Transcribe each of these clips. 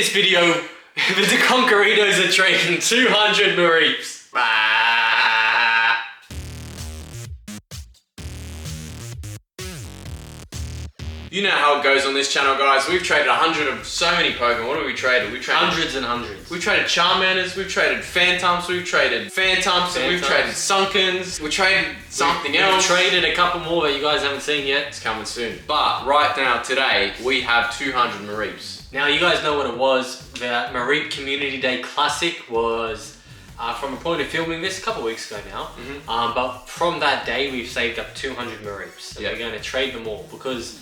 this video, the Conqueritos are trading 200 Mareeps. You know how it goes on this channel, guys. We've traded 100 of so many Pokemon. What have we traded? We've traded hundreds and hundreds. We've traded Charmanders, we've traded Phantoms, we've traded Phantoms, we've traded Sunkens, we've traded something else. We've traded a couple more that you guys haven't seen yet. It's coming soon. But right now, today, we have 200 Mareeps. Now, you guys know what it was. The Mareep Community Day Classic was, from a point of filming this, a couple weeks ago now. But from that day, we've saved up 200 Mareeps. And we're going to trade them all because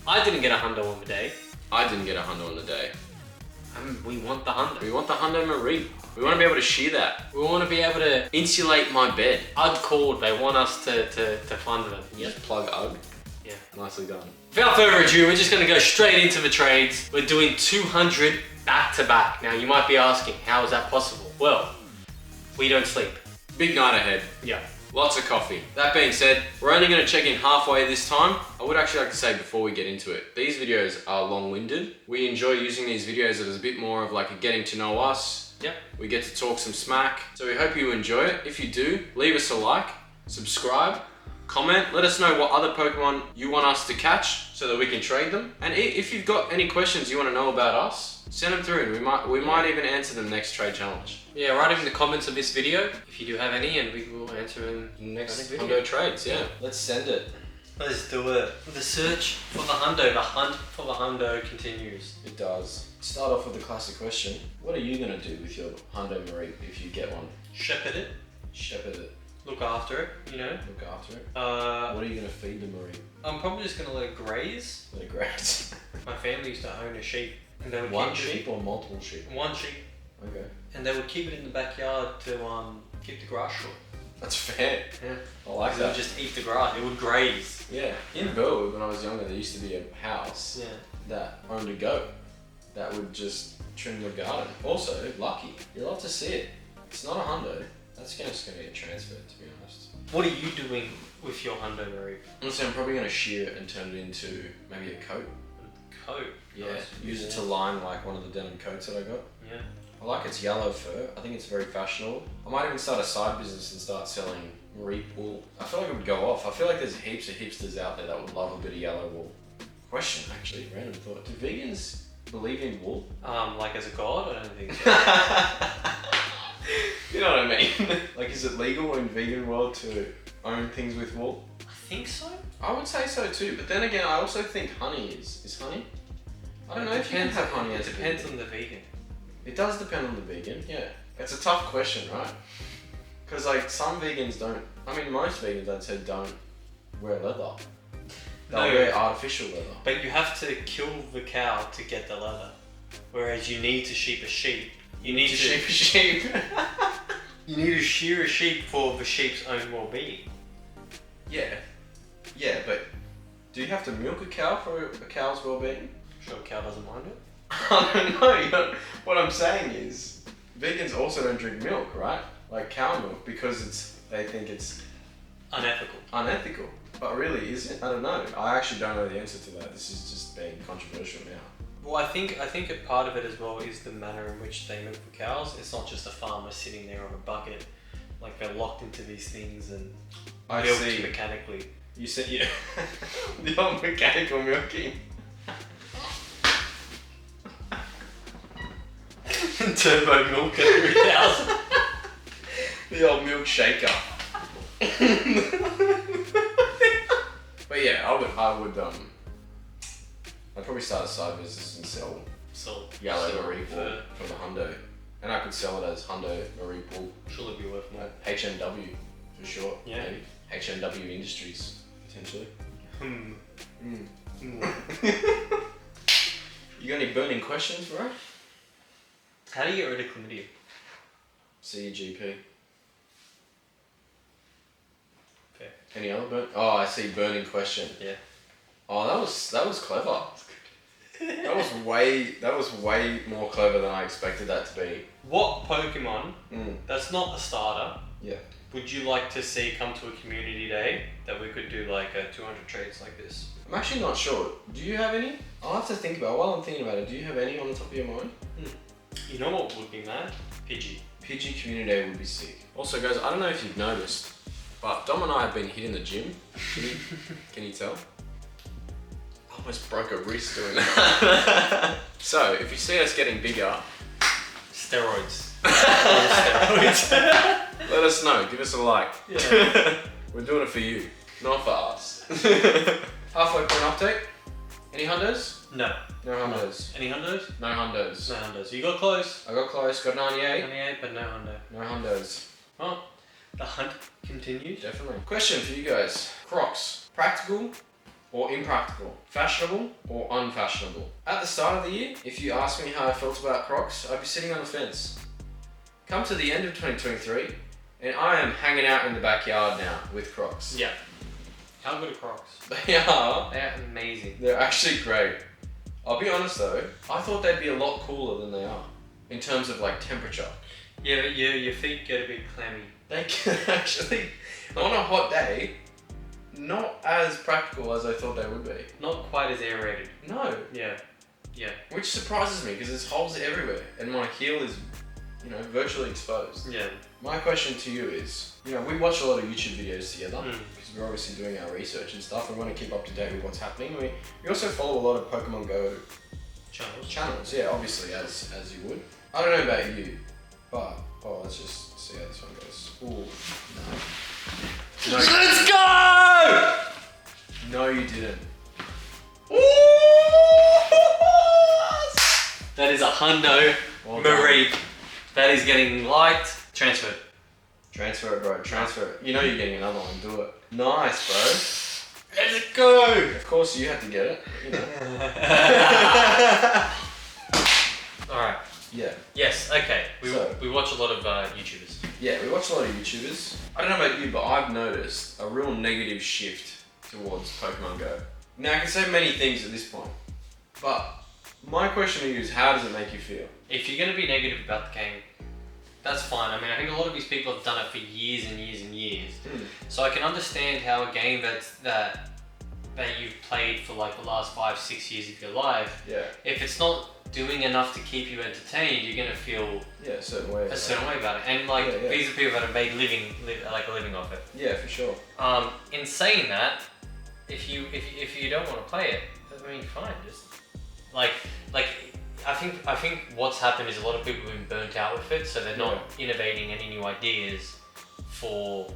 I didn't get a Hundo on the day. I didn't get a Hundo on the day. We want the Hundo. We want the Hundo Mareep. We want to be able to shear that. We want to be able to insulate my bed. UGG called. They want us to fund them. Just plug UGG. Yeah. Nicely done. Without further ado, we're just going to go straight into the trades. We're doing 200 back to back. Now, you might be asking, how is that possible? Well, we don't sleep. Big night ahead. Yeah. Lots of coffee. That being said, we're only going to check in halfway this time. I would actually like to say before we get into it, these videos are long-winded. We enjoy using these videos as a bit more of like a getting to know us. Yep. We get to talk some smack. So we hope you enjoy it. If you do, leave us a like, subscribe, comment, let us know what other Pokemon you want us to catch so that we can trade them. And if you've got any questions you want to know about us, send them through and we might even answer them next trade challenge. Yeah, write them in the comments of this video if you do have any, and we will answer them in the next video. Hundo trades, yeah. Let's send it. Let's do it. The search for the Hundo, the hunt for the Hundo continues. It does. Start off with the classic question. What are you going to do with your Hundo Mareep if you get one? Shepherd it. Shepherd it. Look after it, you know. Look after it. What are you going to feed the Mareep? I'm probably just going to let it graze. Let it graze. My family used to own a sheep. And they would one sheep or multiple sheep? One sheep. Okay. And they would keep it in the backyard to keep the grass short. That's fair. Yeah. I like that. It would just eat the grass. It would graze. Yeah. In Burwood, when I was younger, there used to be a house that owned a goat that would just trim the garden. Also, lucky. You'll love to see it. It's not a Hundo. That's just going to get transferred, to be honest. What are you doing with your Hundo Mareep? Honestly, I'm probably going to shear it and turn it into maybe a coat. Coat? Yeah. Use it to line like one of the denim coats that I got. Yeah. I like its yellow fur. I think it's very fashionable. I might even start a side business and start selling Mareep wool. I feel like it would go off. I feel like there's heaps of hipsters out there that would love a bit of yellow wool. Question, actually, random thought. Do vegans believe in wool? Like as a god? I don't think so. You know what I mean? Like, is it legal in vegan world to own things with wool? I think so. I would say so too, but then again, I also think honey is. Is honey? I don't know if you can have honey as a vegan. It depends on the vegan. It does depend on the vegan, yeah. It's a tough question, right? Because like some vegans don't, I mean most vegans I'd say don't wear leather. They'll wear artificial leather. But you have to kill the cow to get the leather. Whereas you need to sheep a sheep. You need to sheep a sheep. You need to shear a sheep for the sheep's own well-being. Yeah. Yeah, but do you have to milk a cow for a cow's well-being? Sure, a cow doesn't mind it. I don't know. You know. What I'm saying is, vegans also don't drink milk, right? Like cow milk, because they think it's unethical. Unethical. But really, is it? I don't know. I actually don't know the answer to that. This is just being controversial now. Well, I think a part of it as well is the manner in which they milk the cows. It's not just a farmer sitting there on a bucket. Like they're locked into these things and milked mechanically. You said, yeah. The old mechanical milking. Turbo milk at 3000. The old milk shaker. But yeah, I'd probably start a side business and sell yellow Mareep wool for the Hundo. And I could sell it as Hundo Mareep wool. Surely be worth more. HMW for short. Yeah. Maybe. HMW Industries, potentially. You got any burning questions, bro? How do you get rid of chlamydia? See your GP. Fair. Any other Oh, I see burning question. Yeah. Oh, that was clever. That was way more clever than I expected that to be. What Pokemon that's not a starter would you like to see come to a community day that we could do like 200 trades like this? I'm actually not sure. Do you have any? I'll have to think about it. While I'm thinking about it, do you have any on the top of your mind? You know what would be mad? Pidgey. Pidgey Community Day would be sick. Also guys, I don't know if you've noticed, but Dom and I have been hitting the gym. Can you tell? I almost broke a wrist doing that. So, if you see us getting bigger... Steroids. Steroids. Let us know, give us a like. Yeah. We're doing it for you, not for us. Halfway point update. Any Hundos? No. No Hundos. Any Hundos? No Hundos. No Hundos. You got close. I got close, got 98. 98, but no Hundo. No Hundos. Well, the hunt continues. Definitely. Question for you guys. Crocs, practical or impractical? Fashionable or unfashionable? At the start of the year, if you asked me how I felt about Crocs, I'd be sitting on the fence. Come to the end of 2023, and I am hanging out in the backyard now with Crocs. Yeah. How good are Crocs? They are. They're amazing. They're actually great. I'll be honest though, I thought they'd be a lot cooler than they are. In terms of like temperature. Yeah, but your feet get a bit clammy. They can actually, on a hot day, not as practical as I thought they would be. Not quite as aerated. No. Yeah. Yeah. Which surprises me because there's holes everywhere and my heel is, you know, virtually exposed. Yeah. My question to you is, you know, we watch a lot of YouTube videos together because we're obviously doing our research and stuff. We want to keep up to date with what's happening. We also follow a lot of Pokémon Go channels. Yeah, obviously, as you would. I don't know about you, but let's just see how this one goes. Ooh, no. Let's go! No, you didn't. That is a Hundo Mareep. That is getting liked. Transferred. Transfer it, bro. Transfer it. You know you're getting another one. Do it. Nice, bro. Let's go! Of course, you had to get it. You know. Alright. Yeah. Yes, okay. We watch a lot of YouTubers. Yeah, we watch a lot of YouTubers. I don't know about you, but I've noticed a real negative shift towards Pokemon Go. Now, I can say many things at this point, but my question to you is, how does it make you feel? If you're going to be negative about the game, that's fine. I mean, I think a lot of these people have done it for years and years and years. So I can understand how a game that you've played for like the last 5-6 years of your life, if it's not doing enough to keep you entertained, you're gonna feel a certain way about it. And like these are people that have made a living off it. Yeah, for sure. In saying that, if you don't want to play it, I mean, fine. Just like I think what's happened is a lot of people have been burnt out with it, so they're not innovating any new ideas for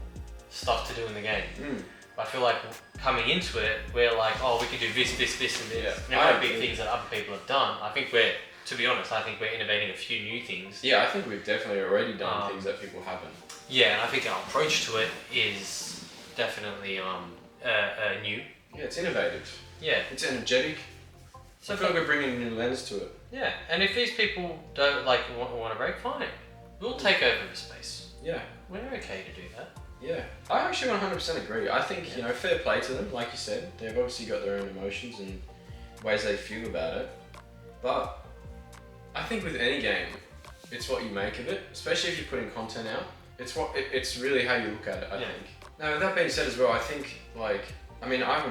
stuff to do in the game. I feel like coming into it, we're like, oh, we can do this, and this. And there might be things that other people have done. To be honest, I think we're innovating a few new things. Yeah, I think we've definitely already done things that people haven't. Yeah, and I think our approach to it is definitely new. Yeah, it's innovative. Yeah. It's energetic. So I feel like we're bringing a new lens to it. Yeah, and if these people don't want a break, fine. We'll take over the space. Yeah. We're okay to do that. Yeah, I actually 100% agree. I think, you know, fair play to them, like you said. They've obviously got their own emotions and ways they feel about it. But I think with any game, it's what you make of it, especially if you're putting content out. It's really how you look at it, I think. Now, with that being said as well, I think, like, I mean, I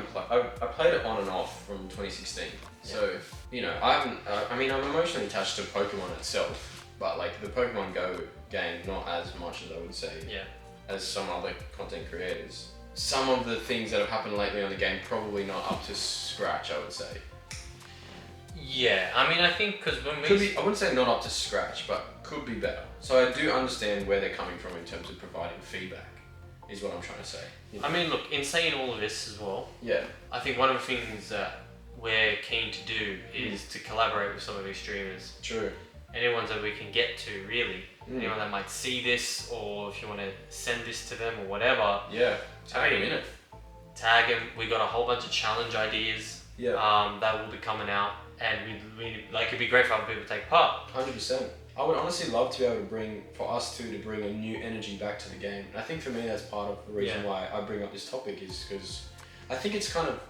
played it on and off from 2016. So, you know, I'm emotionally attached to Pokemon itself, but like the Pokemon Go game, not as much as I would say. Yeah. As some other content creators. Some of the things that have happened lately on the game probably not up to scratch, I would say. Yeah, I mean, I think because when I wouldn't say not up to scratch, but could be better. So I do understand where they're coming from in terms of providing feedback, is what I'm trying to say. You know? I mean, look, in saying all of this as well, I think one of the things that we're keen to do is to collaborate with some of these streamers. True. Anyone that we can get to, really. Anyone that might see this, or if you want to send this to them or whatever. Yeah, tag them in it. Tag them. We got a whole bunch of challenge ideas that will be coming out, and it'd be great for other people to take part. 100%. I would honestly love to be able to bring a new energy back to the game. And I think for me that's part of the reason why I bring up this topic, is because I think it's kind of,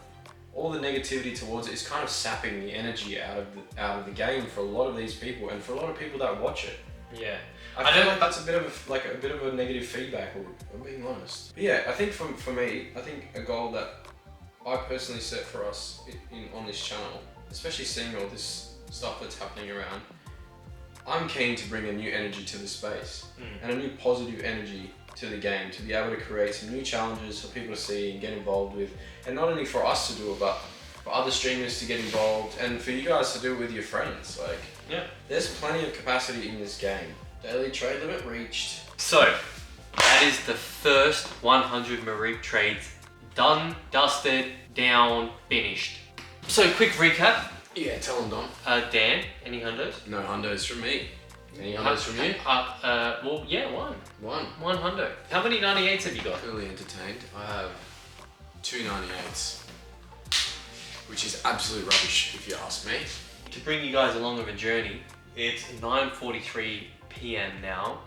all the negativity towards it is kind of sapping the energy out of the game for a lot of these people, and for a lot of people that watch it. Yeah. I feel like that's a bit of a negative feedback, or I'm being honest. But yeah, I think for me, I think a goal that I personally set for us on this channel, especially seeing all this stuff that's happening around, I'm keen to bring a new energy to the space and a new positive energy to the game, to be able to create some new challenges for people to see and get involved with, and not only for us to do it, but for other streamers to get involved and for you guys to do it with your friends. Like, yeah, there's plenty of capacity in this game. Daily trade limit reached. So that is the first 100 Mareep trades done, dusted, down, finished. So quick recap. Yeah, tell them, Dom. Dan, any hundos? No hundos from me. Any hundos from you? Well, yeah, one. One hundo. How many 98s have you got? Clearly entertained. I have 2 98s, which is absolute rubbish if you ask me. To bring you guys along of a journey, it's 9:43 p.m. now.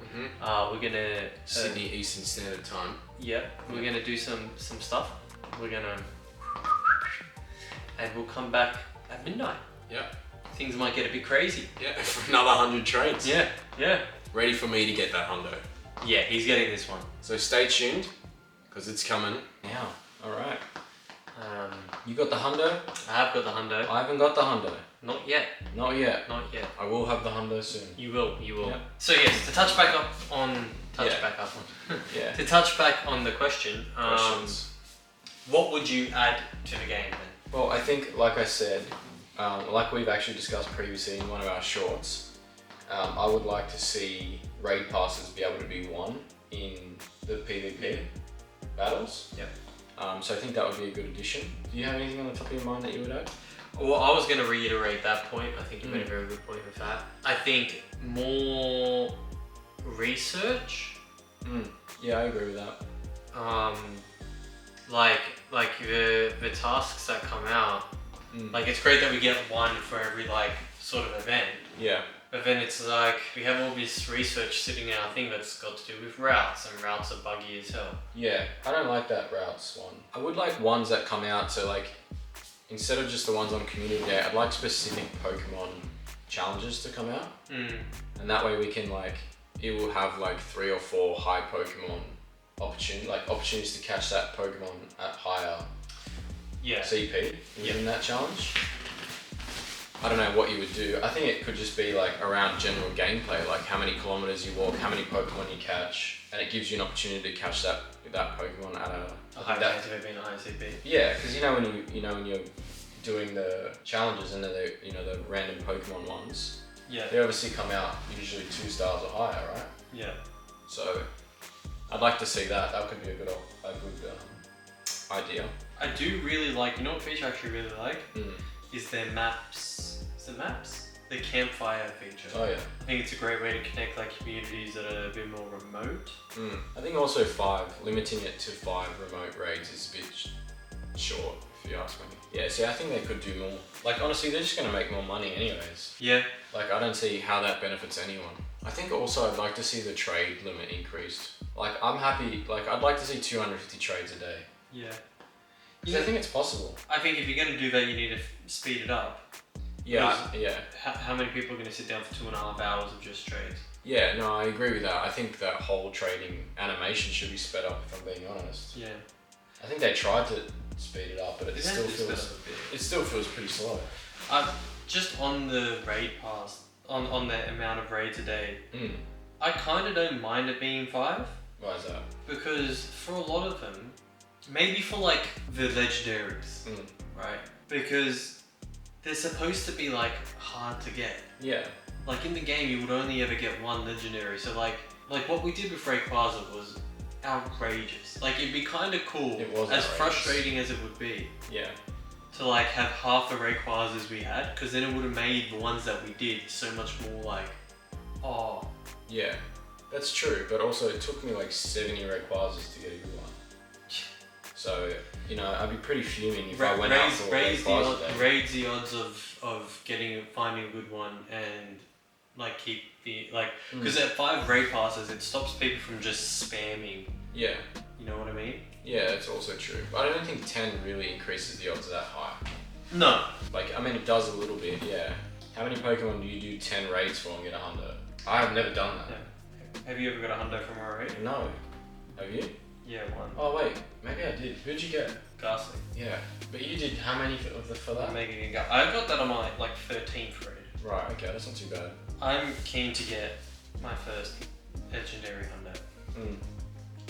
We're gonna Sydney Eastern Standard Time. Yeah, we're gonna do some stuff. We're gonna, and we'll come back at midnight. Yeah. Things might get a bit crazy. Yeah, for another 100 trades. Yeah, yeah. Ready for me to get that hundo. Yeah, he's getting this one. So stay tuned, because it's coming. Now, alright. You got the hundo? I have got the hundo. I haven't got the hundo. Not yet. Not yet. Not yet. I will have the hundo soon. You will, you will. Yeah. So yes, to touch back on Yeah. To touch back on the question, Questions. what would you add to the game then? Well, I think, like I said, like we've actually discussed previously in one of our shorts, I would like to see raid passes be able to be won in the PvP battles. Yep. So I think that would be a good addition. Do you have anything on the top of your mind that you would add? Well, I was going to reiterate that point. I think you made a very good point with that. I think more research. Yeah, I agree with that. Like the tasks that come out. Like, it's great that we get one for every like sort of event. Yeah. But then it's like we have all this research sitting in our thing that's got to do with routes, and routes are buggy as hell. Yeah, I don't like that routes one. I would like ones that come out to, like, instead of just the ones on community day, I'd like specific Pokemon challenges to come out. And that way we can, like, it will have like 3 or 4 high Pokemon opportunities to catch that Pokemon at higher CP within that challenge. I don't know what you would do. I think it could just be like around general gameplay, like how many kilometers you walk, how many Pokemon you catch, and it gives you an opportunity to catch that Pokemon at a high chance of it being a high CP. Yeah, because when you're doing the challenges and the random Pokemon ones, they obviously come out usually 2 stars or higher, right? Yeah. So I'd like to see that. That could be a good idea. I do really like. You know what feature I actually really like? Is their maps. Is it maps? The campfire feature. Oh yeah. I think it's a great way to connect like communities that are a bit more remote. I think also limiting it to 5 remote raids is a bit short, if you ask me. Yeah, see, I think they could do more. Like, honestly, they're just going to make more money anyways. Yeah. Like, I don't see how that benefits anyone. I think also I'd like to see the trade limit increased. Like, I'm happy, like, I'd like to see 250 trades a day. Yeah. Because I think it's possible. I think if you're going to do that, you need to speed it up. Yeah, How many people are going to sit down for 2.5 hours of just trades? Yeah, no, I agree with that. I think that whole trading animation should be sped up, if I'm being honest. Yeah. I think they tried to speed it up, but it still feels pretty slow. Just on the raid pass, on the amount of raids a day, I kind of don't mind it being 5. Why is that? Because for a lot of them, maybe for like the legendaries, right? Because they're supposed to be like hard to get. Yeah. Like in the game, you would only ever get 1 legendary. So like what we did with Rayquaza was outrageous. Like, it'd be kind of cool, it was as outrageous. Frustrating as it would be. Yeah. To like have half the Rayquazas we had, because then it would have made the ones that we did so much more like, oh. Yeah, that's true. But also, it took me like 70 Rayquazas to get a good one. So, I'd be pretty fuming if I went out for Rayquaza day. Raise the odds of finding a good one and like keep the because at 5 raid passes it stops people from just spamming. Yeah. You know what I mean? Yeah, that's also true. But I don't think 10 really increases the odds that high. No. Like, I mean, it does a little bit, yeah. How many Pokemon do you do 10 raids for and get a Hundo? I have never done that. Yeah. Have you ever got a Hundo from Mareep? No. Have you? Yeah, one. Oh wait, maybe I did. Who'd you get? Ghastly. Yeah, but you did how many for that? I got that on my 13th raid. Right. Okay, that's not too bad. I'm keen to get my first legendary Hundo.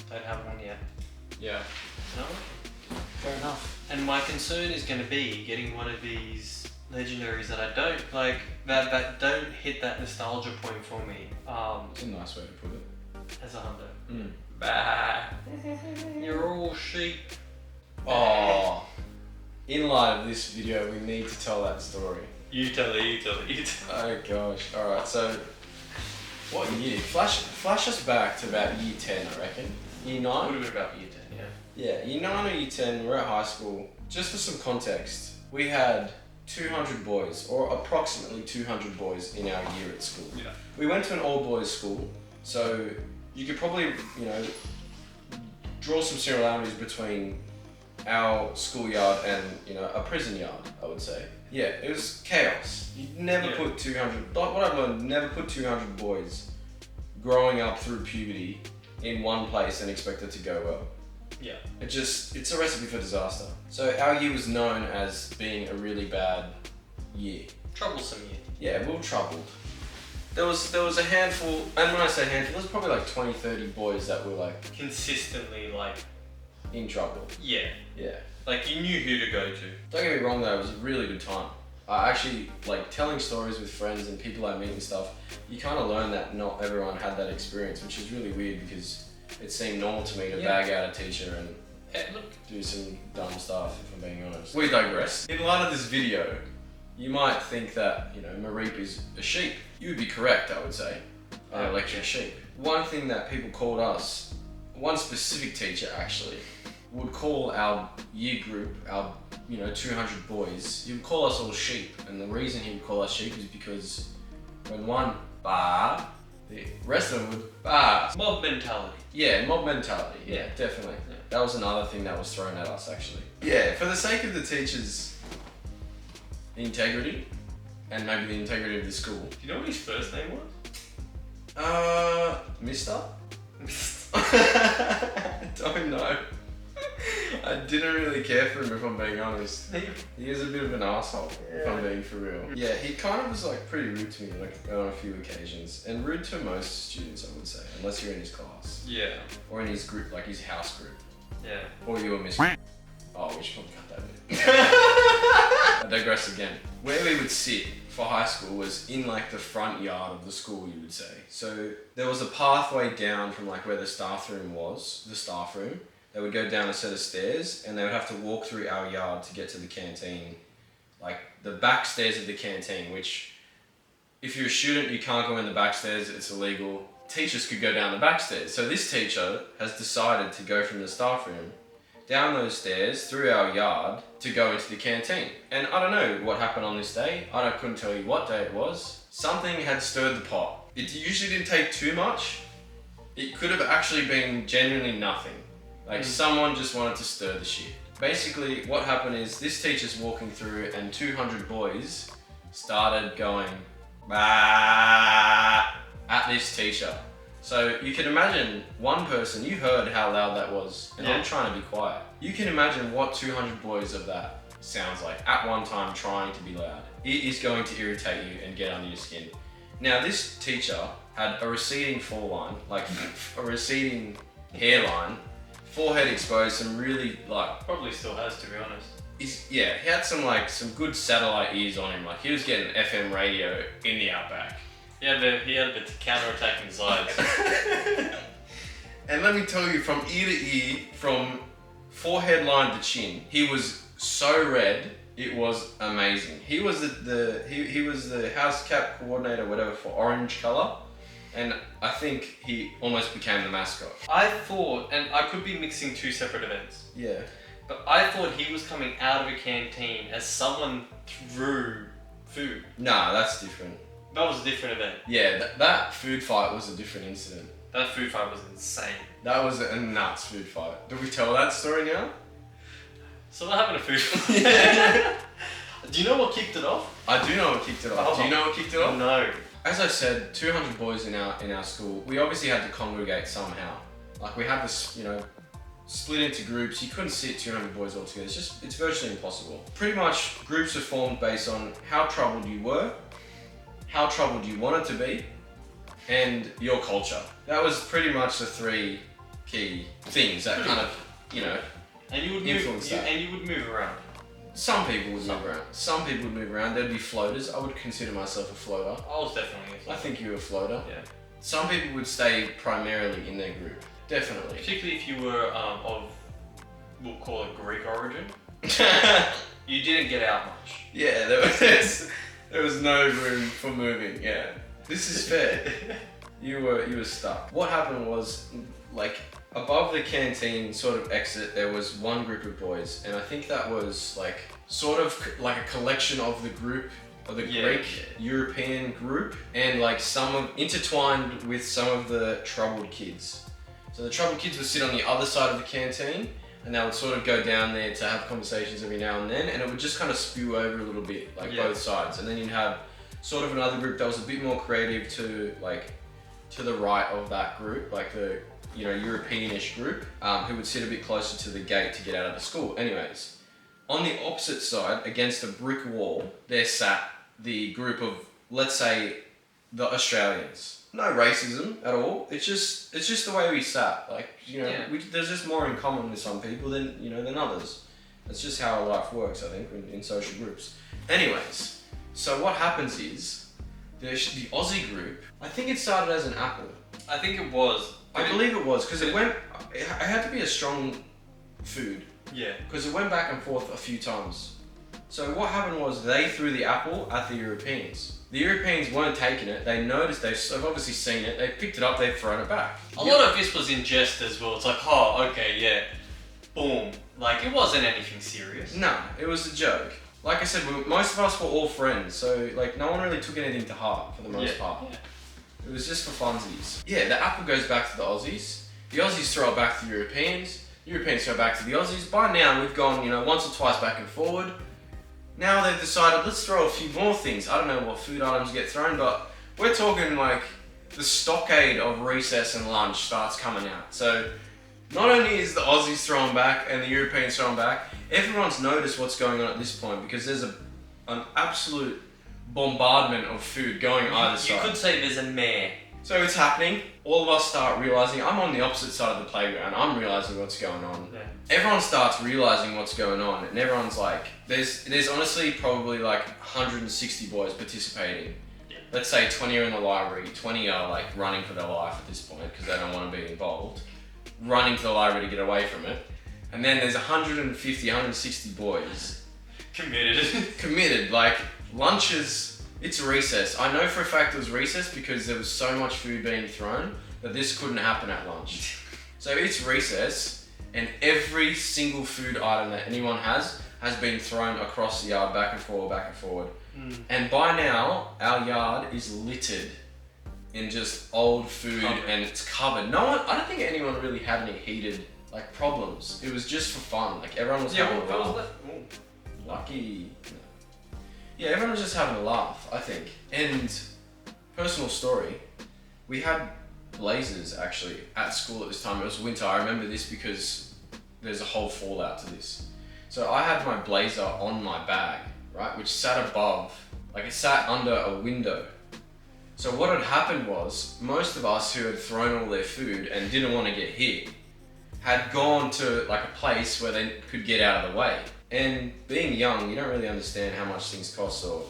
Don't have one yet. Yeah. No. Fair enough. And my concern is going to be getting one of these legendaries that I don't like, that don't hit that nostalgia point for me. It's a nice way to put it. As a Hundo. Bah. You're all sheep. Oh. In light of this video, we need to tell that story. You tell it. Oh gosh. Alright, so what year? Flash us back to about year 10, I reckon. Year 9? Would have been about year 10, yeah. Yeah, year 9 or year 10, we're at high school. Just for some context, we had 200 boys, or approximately 200 boys in our year at school. Yeah. We went to an all-boys school, so you could probably, draw some similarities between our schoolyard and, a prison yard, I would say. Yeah, it was chaos. You'd never put 200, like what I've learned, never put 200 boys growing up through puberty in one place and expect it to go well. Yeah. It's a recipe for disaster. So our year was known as being a really bad year. Troublesome year. Yeah, we were troubled. There was a handful, and when I say handful, there was probably like 20, 30 boys that were like consistently in trouble. Yeah. Yeah. Like you knew who to go to. Don't get me wrong though, it was a really good time. I actually, telling stories with friends and people I meet and stuff, you kind of learn that not everyone had that experience, which is really weird because it seemed normal to me to bag out a teacher and do some dumb stuff, if I'm being honest. We digress. In light of this video, you might think that, Mareep is a sheep. You would be correct, I would say. An electric sheep. One thing that people called us, one specific teacher actually, would call our year group, our 200 boys, he would call us all sheep. And the reason he would call us sheep is because when one bah, the rest of them would bah. Mob mentality. Yeah, mob mentality. Yeah, definitely. Yeah. That was another thing that was thrown at us actually. Yeah, for the sake of the teachers' integrity, and maybe the integrity of the school. Do you know what his first name was? Mister? Don't know. I didn't really care for him, if I'm being honest. He is a bit of an asshole, if I'm being for real. Yeah, he kind of was pretty rude to me on a few occasions. And rude to most students, I would say, unless you're in his class. Yeah. Or in his group, his house group. Yeah. Or you were missing. Oh, we should probably cut that bit. I digress again. Where we would sit for high school was in the front yard of the school, you would say. So there was a pathway down from where the staff room was, the staff room. They would go down a set of stairs and they would have to walk through our yard to get to the canteen. The back stairs of the canteen, which if you're a student, you can't go in the back stairs, it's illegal. Teachers could go down the back stairs. So this teacher has decided to go from the staff room down those stairs through our yard to go into the canteen. And I don't know what happened on this day. I couldn't tell you what day it was. Something had stirred the pot. It usually didn't take too much. It could have actually been genuinely nothing. Someone just wanted to stir the shit. Basically, what happened is this teacher's walking through and 200 boys started going bah at this teacher. So you can imagine one person, you heard how loud that was, and I'm trying to be quiet. You can imagine what 200 boys of that sounds like at one time trying to be loud. It is going to irritate you and get under your skin. Now this teacher had a receding foreline, a receding hairline, forehead exposed, some really probably still has, to be honest. He had some good satellite ears on him. He was getting FM radio in the outback. He had the counter-attacking sides. And let me tell you, from ear to ear, from forehead line to chin, he was so red, it was amazing. He was he was the house cap coordinator, whatever, for orange colour. And I think he almost became the mascot. I thought, and I could be mixing two separate events. Yeah. But I thought he was coming out of a canteen as someone threw food. Nah, that's different. That was a different event. Yeah, that food fight was a different incident. That food fight was insane. That was a nuts food fight. Do we tell that story now? So what happened to food fight? Do you know what kicked it off? I do know what kicked it off. Do you know what kicked it off? No. As I said, 200 boys in our school. We obviously had to congregate somehow. Like we had this, split into groups. You couldn't sit 200 boys all together. It's virtually impossible. Pretty much, groups are formed based on how troubled you were, how troubled you wanted to be, and your culture. That was pretty much the three key things that kind of, and you would influence that. And you would move around. Some people would move around. Some people would move around. There'd be floaters. I would consider myself a floater. I was definitely a floater. I think you were a floater. Yeah. Some people would stay primarily in their group. Definitely. Particularly if you were of, we'll call it Greek origin. You didn't get out much. Yeah, there was no room for moving. Yeah. This is fair. You were stuck. What happened was, like, above the canteen sort of exit, there was one group of boys, and I think that was like sort of like a collection of the group of the Greek European group, and like intertwined with some of the troubled kids. So the troubled kids would sit on the other side of the canteen, and they would sort of go down there to have conversations every now and then, and it would just kind of spew over a little bit, like both sides, and then you'd have sort of another group that was a bit more creative to the right of that group, like the European-ish group, who would sit a bit closer to the gate to get out of the school. Anyways, on the opposite side, against a brick wall, there sat the group of, let's say, the Australians. No racism at all. It's just the way we sat. Like, there's just more in common with some people than others. That's just how life works, I think, in social groups. Anyways, so what happens is, the Aussie group, I think it started as an apple. I think it was. I believe it was, because it had to be a strong food. Yeah. Because it went back and forth a few times. So what happened was they threw the apple at the Europeans. The Europeans weren't taking it. They noticed, they've obviously seen it, they picked it up, they've thrown it back. A lot of this was in jest as well. It's like, oh, okay, yeah. Boom. Like, it wasn't anything serious. No, it was a joke. Like I said, most of us were all friends, so like no one really took anything to heart for the most part. Yeah. It was just for funsies. Yeah, the apple goes back to the Aussies. The Aussies throw it back to the Europeans. The Europeans throw it back to the Aussies. By now, we've gone, once or twice back and forward. Now they've decided, let's throw a few more things. I don't know what food items get thrown, but we're talking like the stockade of recess and lunch starts coming out. So not only is the Aussies throwing back and the Europeans throwing back, everyone's noticed what's going on at this point because there's an absolute bombardment of food going either side. You could say there's a mare. So it's happening. All of us start realizing, I'm on the opposite side of the playground. I'm realizing what's going on. Yeah. Everyone starts realizing what's going on, and everyone's like, there's honestly probably like 160 boys participating. Yeah. Let's say 20 are in the library, 20 are like running for their life at this point because they don't want to be involved. Running to the library to get away from it. And then there's 150, 160 boys. Committed, like lunches, it's recess. I know for a fact it was recess because there was so much food being thrown that this couldn't happen at lunch. So it's recess and every single food item that anyone has been thrown across the yard back and forward. And by now, our yard is littered in just old food and it's covered. I don't think anyone really had any heated like problems. It was just for fun. Like everyone was having a laugh. Lucky. Yeah, everyone was just having a laugh, I think. And personal story, we had blazers actually at school at this time. It was winter. I remember this because there's a whole fallout to this. So I had my blazer on my bag, right, which sat above, like it sat under a window. So what had happened was most of us who had thrown all their food and didn't want to get hit had gone to like a place where they could get out of the way. And being young, you don't really understand how much things cost or,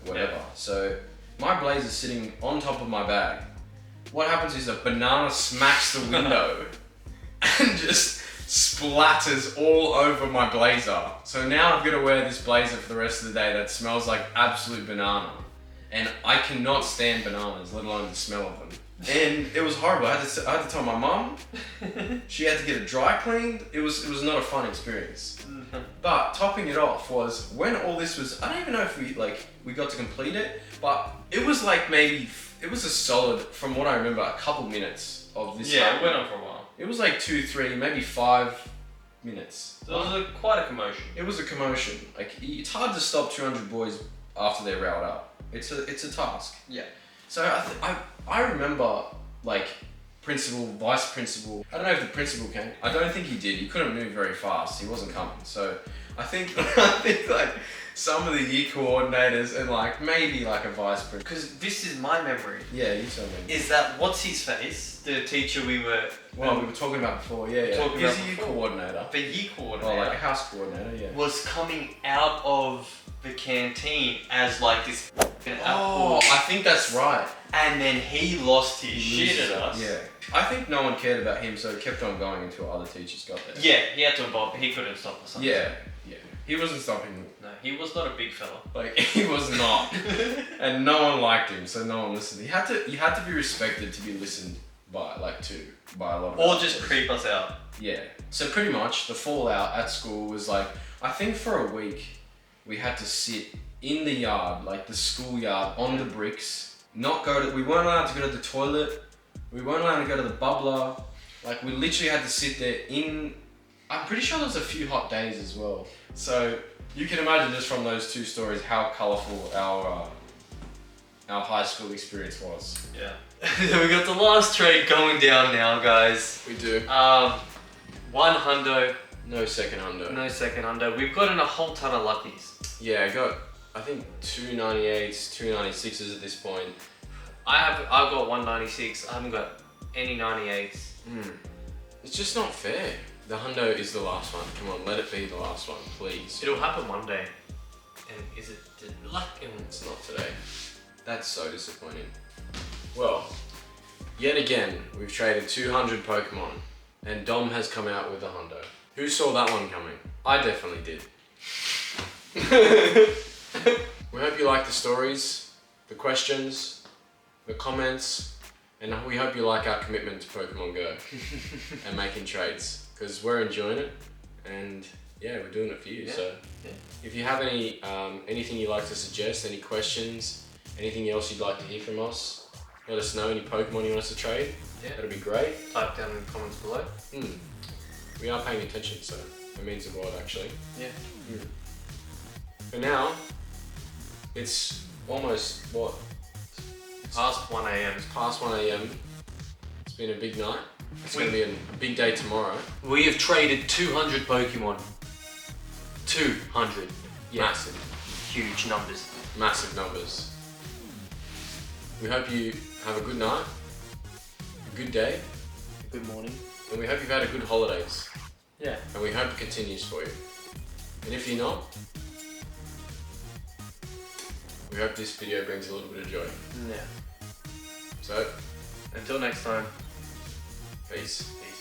whatever. Yeah. So my blazer's sitting on top of my bag. What happens is a banana smacks the window and just splatters all over my blazer. So now I've got to wear this blazer for the rest of the day that smells like absolute banana. And I cannot stand bananas, let alone the smell of them. And it was horrible. I had to tell my mum. She had to get it dry cleaned. It was not a fun experience. But topping it off was when all this was, I don't even know if we got to complete it, but it was like it was a solid, from what I remember, a couple minutes of this. Yeah, it went on for a while. It was like 2, 3, maybe 5 minutes. So it was quite a commotion. It was a commotion. Like, it's hard to stop 200 boys after they're riled up. It's a task. Yeah. So I remember, like, principal, vice principal. I don't know if the principal came. I don't think he did. He couldn't move very fast. He wasn't coming. So I think like some of the year coordinators and like maybe like a vice principal. Because this is my memory. Yeah, you tell me. Is that what's his face? The teacher we were. Well, we were talking about before. Yeah. Talking He's about a year before. coordinator. The year coordinator. Oh, like a house coordinator. Yeah. Was coming out of the canteen as like this. Oh, I think that's right. And then he lost his shit at us. Yeah. I think no one cared about him, so it kept on going until other teachers got there. Yeah, he had to involve. He couldn't stop us. Yeah. He wasn't stopping. No, he was not a big fella. Like, he was not. And no one liked him, so no one listened. You had to be respected to be listened by, like, by a lot of Or other just boys. creep us out. Yeah. So pretty much the fallout at school was like, I think for a week we had to sit in the yard, like the schoolyard, on the bricks. We weren't allowed to go to the toilet. We weren't allowed to go to the bubbler. Like, we literally had to sit there I'm pretty sure there was a few hot days as well. So you can imagine just from those two stories how colourful our high school experience was. Yeah. We got the last trade going down now, guys. We do. One hundo. No second hundo. No second hundo. We've gotten a whole ton of luckies. Yeah, I got, I think 298s, 296s at this point. I've got 196. I haven't got any 98s. It's just not fair. The hundo is the last one. Come on, let it be the last one, please. It'll happen one day. And is it luck? It's not today. That's so disappointing. Well, yet again, we've traded 200 Pokemon, and Dom has come out with a hundo. Who saw that one coming? I definitely did. We hope you like the stories, the questions, the comments, and we hope you like our commitment to Pokemon Go and making trades, because we're enjoying it, and yeah, we're doing it for you. Yeah. So if you have any anything you'd like to suggest, any questions, anything else you'd like to hear from us, let us know. Any Pokemon you want us to trade, that'd be great. Type down in the comments below. We are paying attention, so it means a lot actually. Yeah. For now, it's almost what? Past 1 a.m. It's past 1 a.m. It's been a big night. It's going to be a big day tomorrow. We have traded 200 Pokemon. 200. Yeah. Massive. Huge numbers. Massive numbers. We hope you have a good night, a good day, Good morning. and we hope you've had a good holidays. Yeah. And we hope it continues for you. And if you're not, we hope this video brings a little bit of joy. Yeah. So, Until next time. peace. Peace.